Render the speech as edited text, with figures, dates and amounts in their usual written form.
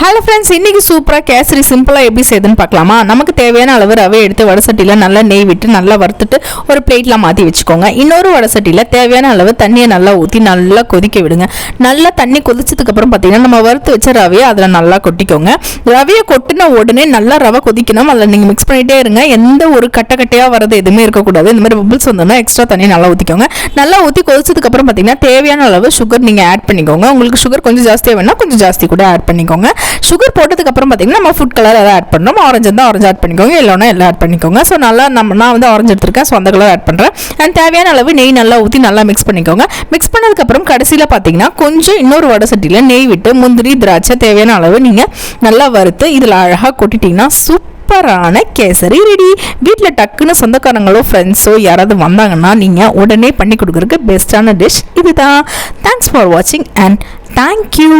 Hello friends, இன்றைக்கி சூப்பராக கேசரி சிம்பிளாக எப்படி செய்யுதுன்னு பார்க்கலாமா? நமக்கு தேவையான அளவு ரவை எடுத்து வடை சட்டியில் நல்லா நெய் விட்டு நல்லா வறுத்துட்டு ஒரு பிளேட்டில் மாற்றி வச்சுக்கோங்க. இன்னொரு வடை சட்டியில் தேவையான அளவு தண்ணியை நல்லா ஊற்றி நல்லா கொதிக்க விடுங்க. நல்லா தண்ணி கொதிச்சதுக்கப்புறம் பார்த்தீங்கன்னா நம்ம வறுத்து வச்ச ரவையை அதில் நல்லா கொட்டிக்கோங்க. ரவையை கொட்டின உடனே நல்லா ரவை கொதிக்கணும். அதில் நீங்கள் மிக்ஸ் பண்ணிகிட்டே இருங்க. எந்த ஒரு கட்டையாக வரது எதுவுமே இருக்கக்கூடாது. இந்த மாதிரி பபிள்ஸ் வந்தோன்னா எக்ஸ்ட்ரா தண்ணி நல்லா ஊற்றிக்கோங்க. நல்லா ஊற்றி கொதிச்சதுக்கப்புறம் பார்த்தீங்கன்னா தேவையான அளவு சுகர் நீங்கள் ஆட் பண்ணிக்கோங்க. உங்களுக்கு சுகர் கொஞ்சம் ஜாஸ்தியாக வேணால் கொஞ்சம் ஜாஸ்தி கூட ஆட் பண்ணிக்கோங்க. சுகர் போட்டதுக்கு அப்புறம் பார்த்தீங்கன்னா நம்ம ஃபுட் கலர் எல்லாம் ஆட் பண்ணுறோம். ஆரஞ்சு இருந்தால் ஆரஞ்சு ஆட் பண்ணிக்கோங்க, இல்லைனா எல்லாம் ஆட் பண்ணிக்கோங்க. ஸோ நல்லா நான் வந்து ஆரஞ்சு எடுத்திருக்கேன், ஸோ அந்த கலர் ஆட் பண்ணுறேன். அண்ட் தேவையான அளவு நெய் நல்லா ஊற்றி நல்லா மிக்ஸ் பண்ணிக்கோங்க. மிக்ஸ் பண்ணதுக்கப்புறம் கடைசியில் பார்த்தீங்கன்னா கொஞ்சம் இன்னொரு வடை சட்டியில் நெய் விட்டு முந்திரி திராட்சை தேவையான அளவு நீங்கள் நல்லா வறுத்து இதில் அழகாக கொட்டிட்டிங்கன்னா சூப்பரான கேசரி ரெடி. வீட்டில் டக்குன்னு சொந்தக்காரங்களோ ஃப்ரெண்ட்ஸோ யாராவது வந்தாங்கன்னா நீங்கள் உடனே பண்ணி கொடுக்குறதுக்கு பெஸ்ட்டான டிஷ் இதுதான். தேங்க்ஸ் ஃபார் வாட்சிங் அண்ட் தேங்க்யூ.